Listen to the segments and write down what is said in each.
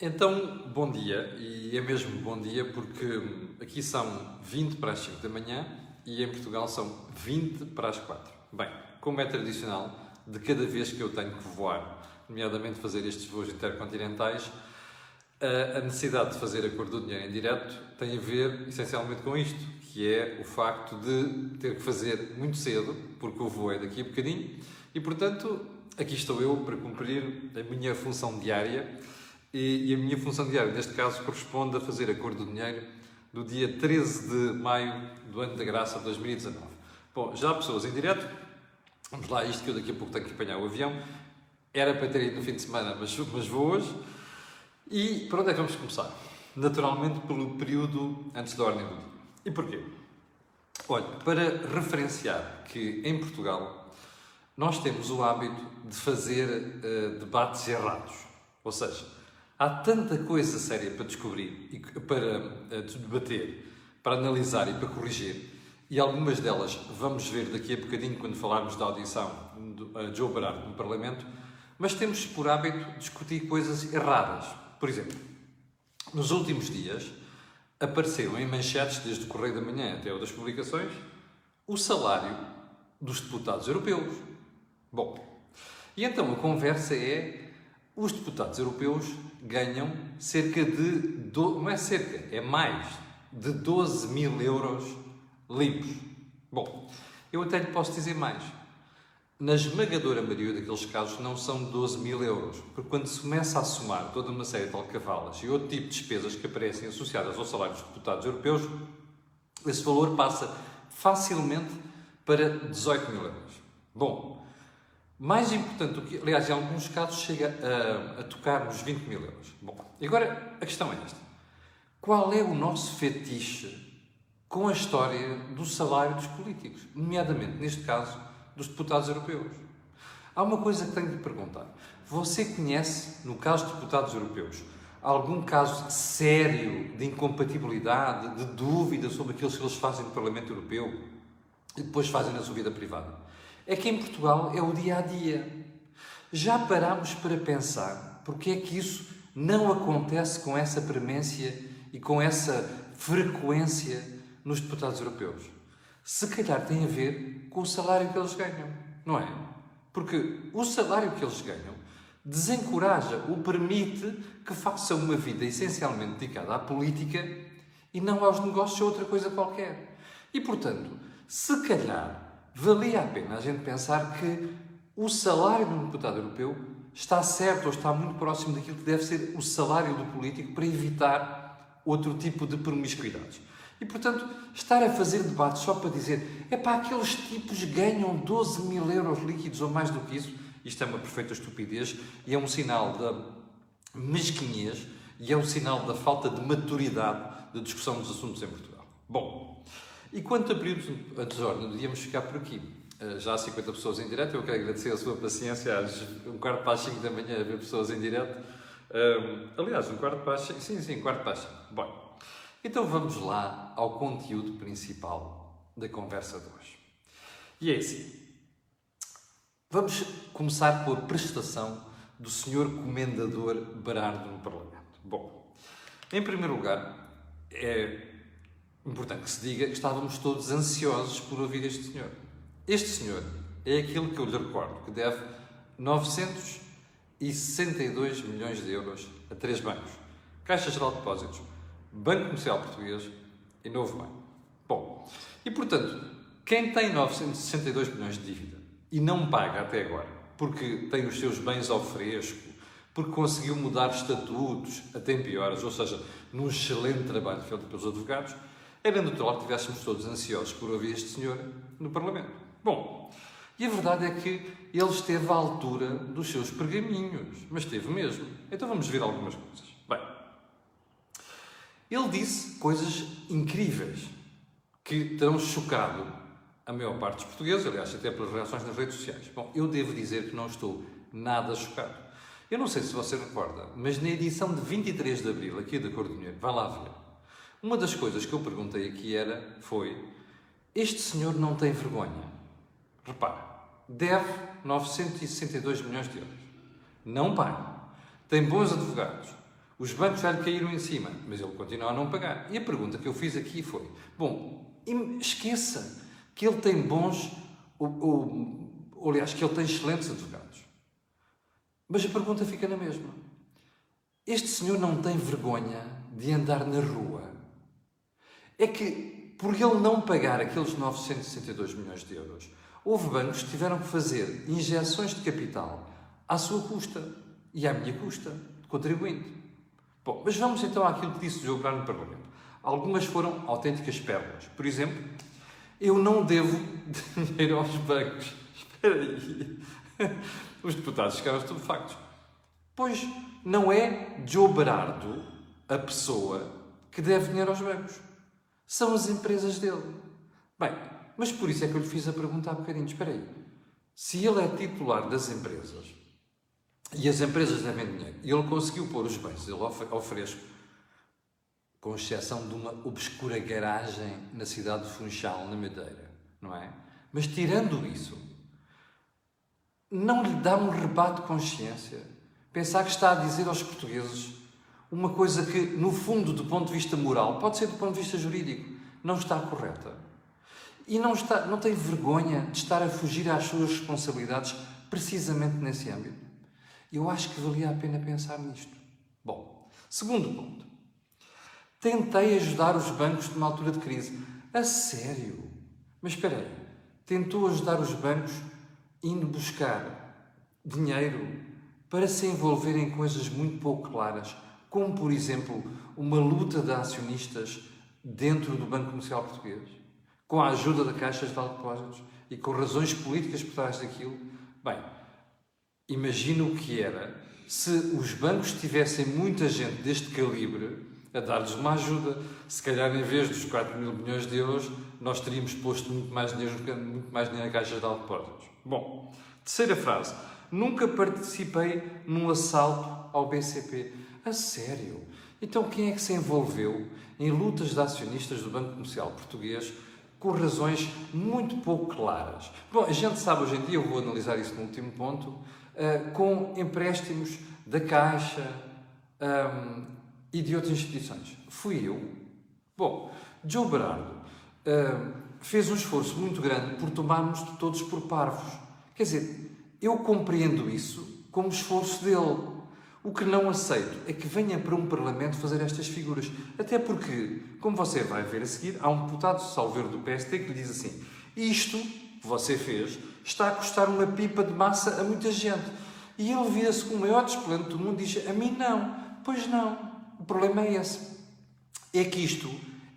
Então, bom dia, e é mesmo bom dia porque aqui são 20 para as 5 da manhã e em Portugal são 20 para as 4. Bem, como é tradicional, de cada vez que eu tenho que voar, nomeadamente fazer estes voos intercontinentais, a necessidade de fazer a cor do dinheiro em direto tem a ver essencialmente com isto, que é o facto de ter que fazer muito cedo, porque o voo é daqui a bocadinho, e portanto aqui estou eu para cumprir a minha função diária. E a minha função diária, neste caso, corresponde a fazer a cor do dinheiro do dia 13 de maio do ano da graça de 2019. Bom, já há pessoas em direto. Vamos lá, isto que eu daqui a pouco tenho que apanhar o avião. Era para ter ido no fim de semana, mas vou hoje. E para onde é que vamos começar? Naturalmente pelo período antes da ordem do dia. E porquê? Olha, para referenciar que em Portugal nós temos o hábito de fazer debates errados. Ou seja, há tanta coisa séria para descobrir e para debater, para analisar e para corrigir, e algumas delas vamos ver daqui a bocadinho quando falarmos da audição de Joe Barato no Parlamento, mas temos por hábito discutir coisas erradas. Por exemplo, nos últimos dias apareceram em manchetes, desde o Correio da Manhã até o das Publicações, o salário dos deputados europeus. Bom, e então a conversa é: os deputados europeus ganham cerca de, não é cerca, é mais de 12 mil euros limpos. Bom, eu até lhe posso dizer mais. Na esmagadora maioria daqueles casos não são 12 mil euros, porque quando se começa a somar toda uma série de alcavalas e outro tipo de despesas que aparecem associadas ao salário dos deputados europeus, esse valor passa facilmente para 18 mil euros. Bom, mais importante do que, aliás, em alguns casos chega a tocar nos 20 mil euros. Bom, e agora a questão é esta: qual é o nosso fetiche com a história do salário dos políticos, nomeadamente, neste caso, dos deputados europeus? Há uma coisa que tenho de perguntar. Você conhece, no caso de deputados europeus, algum caso sério de incompatibilidade, de dúvida sobre aquilo que eles fazem no Parlamento Europeu e depois fazem na sua vida privada? É que em Portugal é o dia-a-dia. Já parámos para pensar porque é que isso não acontece com essa premência e com essa frequência nos deputados europeus? Se calhar tem a ver com o salário que eles ganham, não é? Porque o salário que eles ganham desencoraja ou permite que façam uma vida essencialmente dedicada à política e não aos negócios ou outra coisa qualquer. E, portanto, se calhar valia a pena a gente pensar que o salário de um deputado europeu está certo ou está muito próximo daquilo que deve ser o salário do político para evitar outro tipo de promiscuidades. E, portanto, estar a fazer debates só para dizer aqueles tipos ganham 12 mil euros líquidos ou mais do que isso, isto é uma perfeita estupidez e é um sinal da mesquinhez e é um sinal da falta de maturidade de discussão dos assuntos em Portugal. Bom, e quanto a períodos antes da ordem do dia, vamos ficar por aqui. Já há 50 pessoas em direto, eu quero agradecer a sua paciência às 1 quarto para as 5 da manhã a ver pessoas em direto. Aliás, 1 quarto para as 5, sim, 1 quarto para as 5. Bom, então vamos lá ao conteúdo principal da conversa de hoje. E é assim, vamos começar com a prestação do Sr. Comendador Berardo no Parlamento. Bom, em primeiro lugar, é importante que se diga que estávamos todos ansiosos por ouvir este senhor. Este senhor é aquele que eu lhe recordo que deve 962 milhões de euros a 3 bancos: Caixa Geral de Depósitos, Banco Comercial Português e Novo Banco. Bom, e portanto, quem tem 962 milhões de dívida e não paga até agora, porque tem os seus bens ao fresco, porque conseguiu mudar estatutos a tempo e horas, ou seja, num excelente trabalho feito pelos advogados, era natural que estivéssemos todos ansiosos por ouvir este senhor no Parlamento. Bom, e a verdade é que ele esteve à altura dos seus pergaminhos, mas esteve mesmo. Então vamos ver algumas coisas. Bem, ele disse coisas incríveis que terão chocado a maior parte dos portugueses, aliás, até pelas reações nas redes sociais. Bom, eu devo dizer que não estou nada chocado. Eu não sei se você recorda, mas na edição de 23 de Abril, aqui da Cor do Dinheiro, vai lá ver. Uma das coisas que eu perguntei aqui foi: este senhor não tem vergonha? Repara, deve 962 milhões de euros. Não paga. Tem bons advogados. Os bancos já lhe caíram em cima, mas ele continua a não pagar. E a pergunta que eu fiz aqui foi, bom, esqueça que ele tem bons, aliás, que ele tem excelentes advogados. Mas a pergunta fica na mesma. Este senhor não tem vergonha de andar na rua? É que, por ele não pagar aqueles 962 milhões de euros, houve bancos que tiveram que fazer injeções de capital à sua custa e à minha custa, de contribuinte. Bom, mas vamos então àquilo que disse o Diogo Braga no Parlamento. Algumas foram autênticas pérolas. Por exemplo, eu não devo dinheiro aos bancos. Espera aí. Os deputados ficaram estupefactos. Pois não é João Berardo a pessoa que deve dinheiro aos bancos. São as empresas dele. Bem, mas por isso é que eu lhe fiz a pergunta há bocadinho. Espera aí. Se ele é titular das empresas e as empresas devem dinheiro e ele conseguiu pôr os bens dele ao fresco, com exceção de uma obscura garagem na cidade de Funchal, na Madeira, não é? Mas tirando isso, não lhe dá um rebate de consciência pensar que está a dizer aos portugueses uma coisa que, no fundo, do ponto de vista moral, pode ser do ponto de vista jurídico, não está correta. E não tem vergonha de estar a fugir às suas responsabilidades precisamente nesse âmbito. Eu acho que valia a pena pensar nisto. Bom, segundo ponto. Tentei ajudar os bancos numa altura de crise. A sério? Mas espera aí. Tentou ajudar os bancos indo buscar dinheiro para se envolver em coisas muito pouco claras, como, por exemplo, uma luta de acionistas dentro do Banco Comercial Português, com a ajuda da Caixa de Depósitos e com razões políticas por trás daquilo. Bem, imagino o que era se os bancos tivessem muita gente deste calibre a dar-lhes uma ajuda. Se calhar, em vez dos 4 mil milhões de euros, nós teríamos posto muito mais dinheiro na Caixa de Depósitos. Bom, terceira frase. Nunca participei num assalto ao BCP. A sério? Então quem é que se envolveu em lutas de acionistas do Banco Comercial Português com razões muito pouco claras? Bom, a gente sabe hoje em dia, eu vou analisar isso no último ponto, com empréstimos da Caixa e de outras instituições. Fui eu. Bom, João Berardo fez um esforço muito grande por tomarmos todos por parvos. Quer dizer, eu compreendo isso como esforço dele. O que não aceito é que venha para um Parlamento fazer estas figuras. Até porque, como você vai ver a seguir, há um deputado salveiro do PST que lhe diz assim: isto que você fez está a custar uma pipa de massa a muita gente. E ele vira-se com o maior desplante do mundo e diz: a mim não. Pois não. O problema é esse. É que isto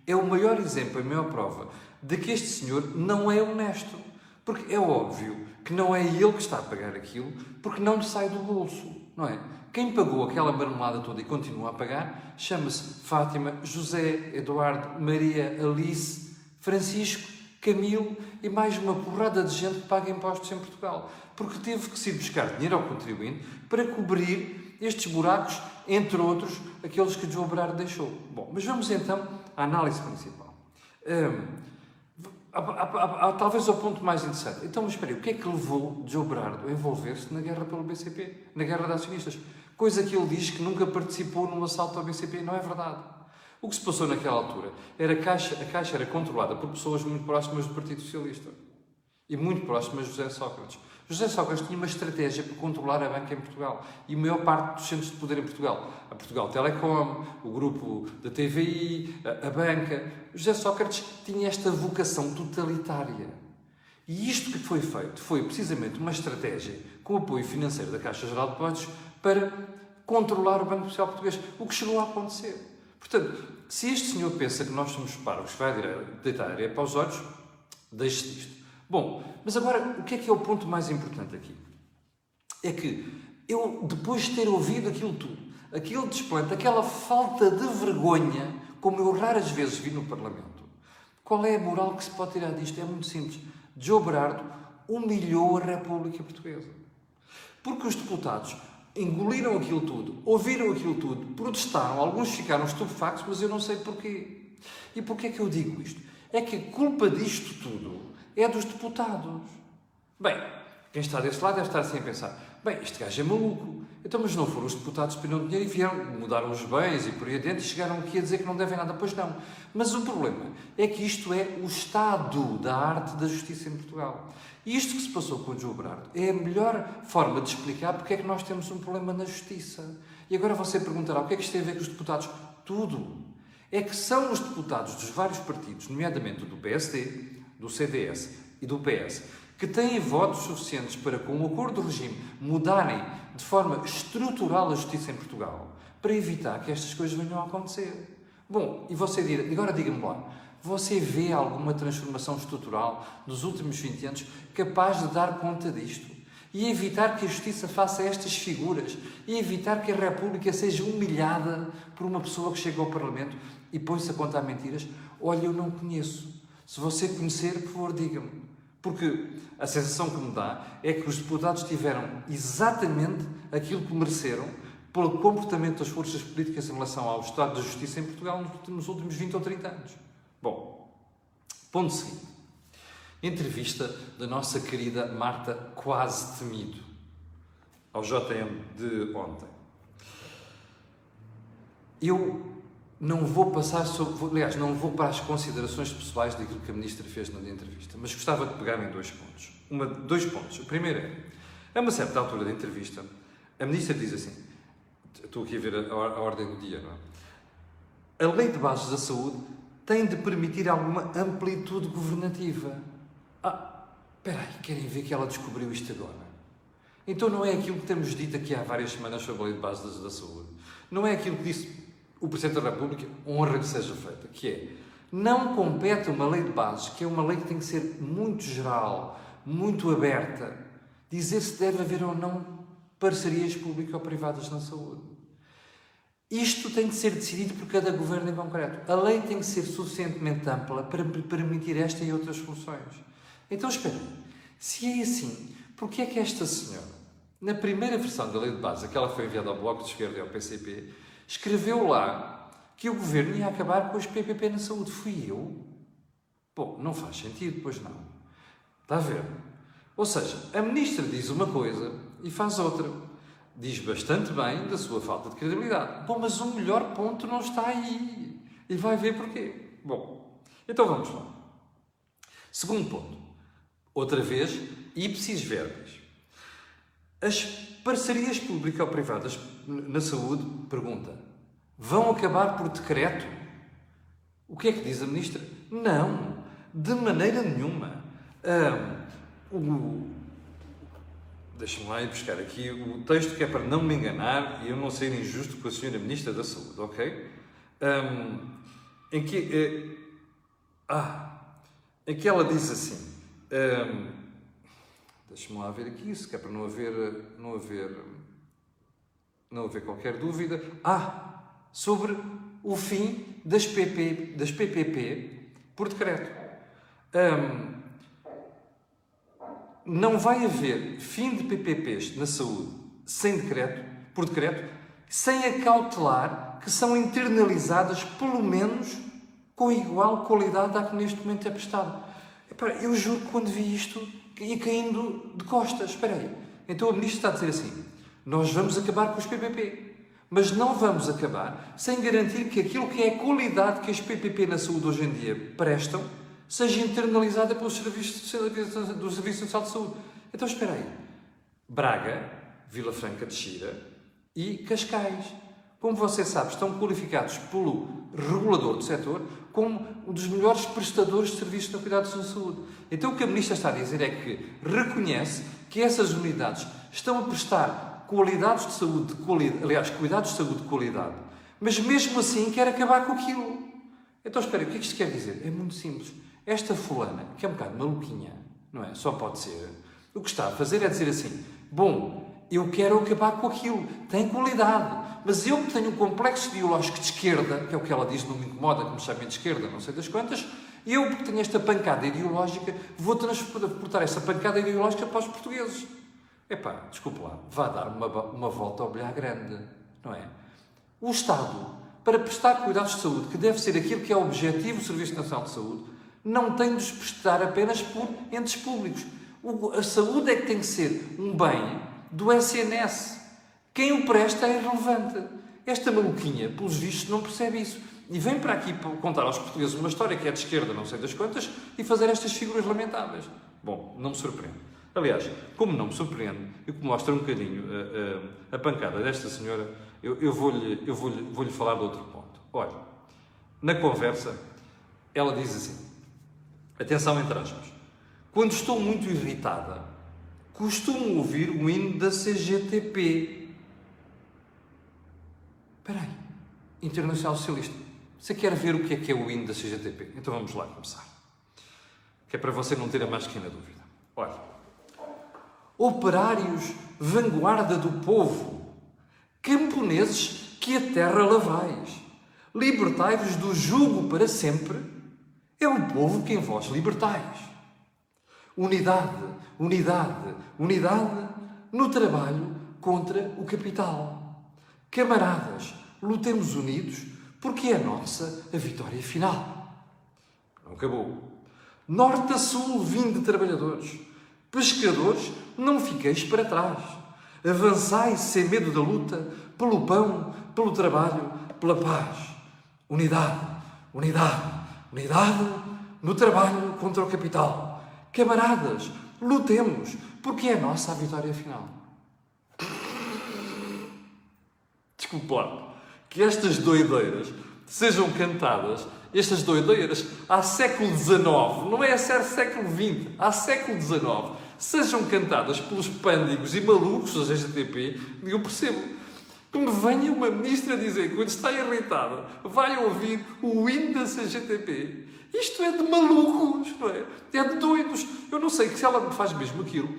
é o maior exemplo, a maior prova, de que este senhor não é honesto. Porque é óbvio que não é ele que está a pagar aquilo, porque não lhe sai do bolso, não é? Quem pagou aquela marmelada toda e continua a pagar chama-se Fátima, José, Eduardo, Maria, Alice, Francisco, Camilo e mais uma porrada de gente que paga impostos em Portugal. Porque teve que se ir buscar dinheiro ao contribuinte para cobrir estes buracos, entre outros, aqueles que João Berardo deixou. Bom, mas vamos então à análise principal. Talvez ao ponto mais interessante. Então, mas espera aí, o que é que levou João Berardo a envolver-se na guerra pelo BCP, na guerra de acionistas? Coisa que ele diz que nunca participou num assalto ao BCP. Não é verdade. O que se passou naquela altura era a Caixa era controlada por pessoas muito próximas do Partido Socialista e muito próximas de José Sócrates. José Sócrates tinha uma estratégia para controlar a banca em Portugal e a maior parte dos centros de poder em Portugal. A Portugal Telecom, o grupo da TVI, a banca. José Sócrates tinha esta vocação totalitária. E isto que foi feito foi precisamente uma estratégia com o apoio financeiro da Caixa Geral de Depósitos para controlar o Banco Comercial Português, o que chegou a acontecer. Portanto, se este senhor pensa que nós somos parvos, vai deitar areia para os olhos, deixe-se disto. Bom, mas agora, o que é o ponto mais importante aqui? É que eu, depois de ter ouvido aquilo tudo, aquele desplante, aquela falta de vergonha, como eu raras vezes vi no Parlamento, qual é a moral que se pode tirar disto? É muito simples. João Berardo humilhou a República Portuguesa. Porque os deputados engoliram aquilo tudo, ouviram aquilo tudo, protestaram, alguns ficaram estupefactos, mas eu não sei porquê. E porquê é que eu digo isto? É que a culpa disto tudo é dos deputados. Bem, quem está desse lado deve estar assim a pensar: bem, este gajo é maluco. Então, mas não foram os deputados que pediram dinheiro e vieram, mudaram os bens e por aí adiante e chegaram aqui a dizer que não devem nada. Pois não. Mas o problema é que isto é o estado da arte da justiça em Portugal. E isto que se passou com o João Brardo é a melhor forma de explicar porque é que nós temos um problema na justiça. E agora você perguntará, o que é que isto tem a ver com os deputados? Tudo. É que são os deputados dos vários partidos, nomeadamente do PSD, do CDS e do PS, que têm votos suficientes para, com o acordo do regime, mudarem de forma estrutural a justiça em Portugal, para evitar que estas coisas venham a acontecer. Bom, e você dirá, agora diga-me lá, você vê alguma transformação estrutural nos últimos 20 anos capaz de dar conta disto? E evitar que a justiça faça estas figuras? E evitar que a República seja humilhada por uma pessoa que chega ao Parlamento e põe-se a contar mentiras? Olha, eu não conheço. Se você conhecer, por favor, diga-me. Porque a sensação que me dá é que os deputados tiveram exatamente aquilo que mereceram pelo comportamento das forças políticas em relação ao Estado da Justiça em Portugal nos últimos 20 ou 30 anos. Bom, ponto seguinte. Entrevista da nossa querida Marta Quase Temido ao JM de ontem. Eu não vou passar sobre... Aliás, não vou para as considerações pessoais daquilo que a Ministra fez na entrevista, mas gostava de pegar em dois pontos. Dois pontos. O primeiro é, a uma certa altura da entrevista, a Ministra diz assim, estou aqui a ver a ordem do dia, não é? A Lei de Bases da Saúde tem de permitir alguma amplitude governativa. Espera aí, querem ver que ela descobriu isto agora? Então não é aquilo que temos dito aqui há várias semanas sobre a Lei de Bases da Saúde. Não é aquilo que disse o Presidente da República, honra que seja feita, que é, não compete uma lei de bases, que é uma lei que tem que ser muito geral, muito aberta, dizer se deve haver ou não parcerias público-privadas na saúde. Isto tem de ser decidido por cada governo em concreto. A lei tem que ser suficientemente ampla para permitir esta e outras soluções. Então, espera, se é assim, porquê é que esta senhora, na primeira versão da lei de bases, aquela que foi enviada ao Bloco de Esquerda e ao PCP, escreveu lá que o governo ia acabar com os PPP na saúde? Fui eu? Bom, não faz sentido, pois não. Está a ver? Ou seja, a Ministra diz uma coisa e faz outra. Diz bastante bem da sua falta de credibilidade. Bom, mas o melhor ponto não está aí. E vai ver porquê. Bom, então vamos lá. Segundo ponto. Outra vez, ipsis verbis. As parcerias público-privadas na saúde, pergunta, vão acabar por decreto? O que é que diz a Ministra? Não, de maneira nenhuma. Deixa-me lá ir buscar aqui o texto que é para não me enganar e eu não ser injusto com a Sra. Ministra da Saúde, ok? Em que ela diz assim... Deixa-me lá ver aqui, se quer para não haver qualquer dúvida. Sobre o fim das PPP por decreto. Não vai haver fim de PPPs na saúde por decreto, sem acautelar que são internalizadas, pelo menos, com igual qualidade à que neste momento é prestada. Eu juro que quando vi isto, ia caindo de costas. Espera aí. Então a Ministra está a dizer assim, nós vamos acabar com os PPP, mas não vamos acabar sem garantir que aquilo que é a qualidade que as PPP na saúde hoje em dia prestam, seja internalizada pelos serviços do Serviço Nacional de Saúde. Então espera aí. Braga, Vila Franca de Xira e Cascais, como você sabe, estão qualificados pelo regulador do setor como um dos melhores prestadores de serviços na cuidados da saúde. Então o que a Ministra está a dizer é que reconhece que essas unidades estão a prestar qualidades de saúde de qualidade, aliás, cuidados de saúde de qualidade, mas mesmo assim quer acabar com aquilo. Então espera, o que é que isto quer dizer? É muito simples. Esta fulana, que é um bocado maluquinha, não é? Só pode ser. O que está a fazer é dizer assim, bom, eu quero acabar com aquilo, tem qualidade, mas eu que tenho um complexo ideológico de esquerda, que é o que ela diz, não me incomoda que me chamem de esquerda, não sei das quantas, eu, porque tenho esta pancada ideológica, vou transportar essa pancada ideológica para os portugueses. Desculpe lá, vá dar uma volta ao bilhar grande, não é? O Estado, para prestar cuidados de saúde, que deve ser aquilo que é o objetivo do Serviço Nacional de Saúde, não tem de os prestar apenas por entes públicos. A saúde é que tem que ser um bem do SNS. Quem o presta é irrelevante. Esta maluquinha, pelos vistos, não percebe isso. E vem para aqui contar aos portugueses uma história que é de esquerda, não sei das quantas, e fazer estas figuras lamentáveis. Bom, não me surpreende. Aliás, como não me surpreende, e como mostra um bocadinho a pancada desta senhora, eu vou-lhe falar de outro ponto. Olha, na conversa, ela diz assim, atenção entre aspas, quando estou muito irritada, costumo ouvir o hino da CGTP. Espera aí, Internacional Socialista. Você quer ver o que é o hino da CGTP? Então vamos lá começar. Que é para você não ter a mais pequena dúvida. Olha. Operários, vanguarda do povo, camponeses que a terra lavrais, libertai-vos do jugo para sempre, é o povo que em vós libertais. Unidade, unidade, unidade no trabalho contra o capital. Camaradas, lutemos unidos, porque é nossa a vitória final. Não acabou. Norte a sul, vinde trabalhadores. Pescadores, não fiqueis para trás. Avançai sem medo da luta, pelo pão, pelo trabalho, pela paz. Unidade, unidade, unidade no trabalho contra o capital. Camaradas, lutemos, porque é nossa a vitória final. Desculpe lá, que estas doideiras sejam cantadas, estas doideiras, há século XIX, não é século XX, há século XIX, sejam cantadas pelos pândigos e malucos da CGTP, eu percebo. Que me venha uma ministra dizer que quando está irritada vai ouvir o hino da CGTP. Isto é de malucos, não é? É de doidos. Eu não sei se ela me faz mesmo aquilo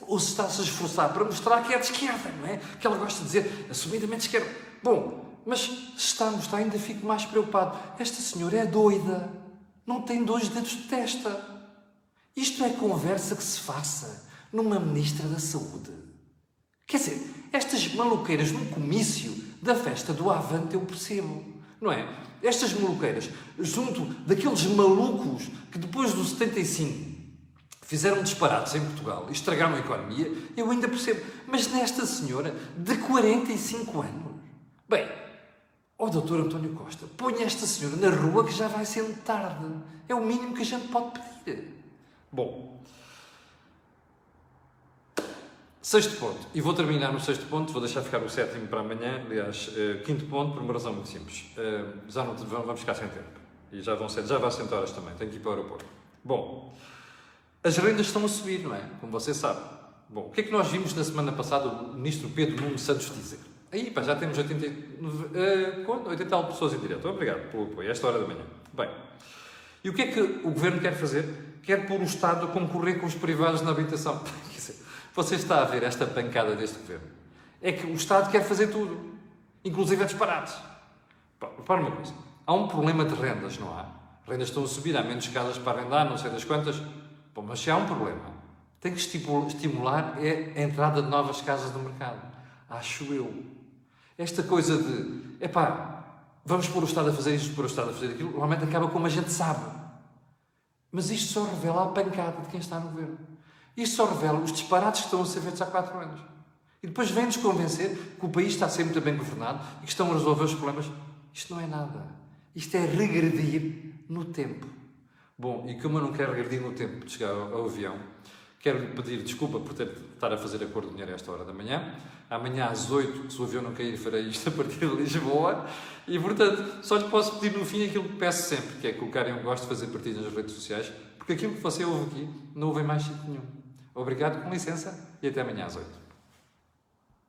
ou se está-se a esforçar para mostrar que é de esquerda, não é? Que ela gosta de dizer assumidamente de esquerda. Bom, mas se está a mostrar ainda fico mais preocupado. Esta senhora é doida. Não tem 2 dedos de testa. Isto é conversa que se faça numa ministra da Saúde. Quer dizer, estas maluqueiras no comício da festa do Avante eu percebo, não é? Estas maluqueiras, junto daqueles malucos que depois do 75 fizeram disparates em Portugal e estragaram a economia, eu ainda percebo. Mas nesta senhora de 45 anos, bem, ó Dr. António Costa, ponha esta senhora na rua que já vai sendo tarde. É o mínimo que a gente pode pedir. Bom, 6º ponto, e vou terminar no 6º ponto, vou deixar ficar o 7º para amanhã, aliás, 5º ponto, por uma razão muito simples. Já não vamos ficar sem tempo, e já vai ser horas também, tenho que ir para o aeroporto. Bom, as rendas estão a subir, não é? Como você sabe. Bom, o que é que nós vimos na semana passada o ministro Pedro Nuno Santos dizer? Aí, pá, já temos 80 e tal pessoas em direto. Obrigado pelo apoio, a esta hora da manhã. Bem, e o que é que o Governo quer fazer? Quer pôr o Estado a concorrer com os privados na habitação. Quer dizer, você está a ver esta pancada deste Governo. É que o Estado quer fazer tudo, inclusive a disparates. Repara uma coisa, há um problema de rendas, não há? Rendas estão a subir, há menos casas para arrendar, não sei das quantas. Bom, mas se há um problema, tem que estimular a entrada de novas casas no mercado. Acho eu. Esta coisa de, vamos pôr o Estado a fazer isto, pôr o Estado a fazer aquilo, normalmente acaba como a gente sabe. Mas isto só revela a pancada de quem está no Governo. Isto só revela os disparates que estão a ser feitos há 4 anos. E depois vem-nos convencer que o país está a ser muito bem governado e que estão a resolver os problemas. Isto não é nada. Isto é regredir no tempo. Bom, e como eu não quero regredir no tempo de chegar ao avião, quero-lhe pedir desculpa por estar a fazer a cor do dinheiro a esta hora da manhã. Amanhã às 8, se o avião não cair, farei isto a partir de Lisboa. E, portanto, só lhe posso pedir no fim aquilo que peço sempre, que é colocarem um gosto, fazer partilhas nas redes sociais, porque aquilo que você ouve aqui não ouve em mais sítio nenhum. Obrigado, com licença, e até amanhã às 8.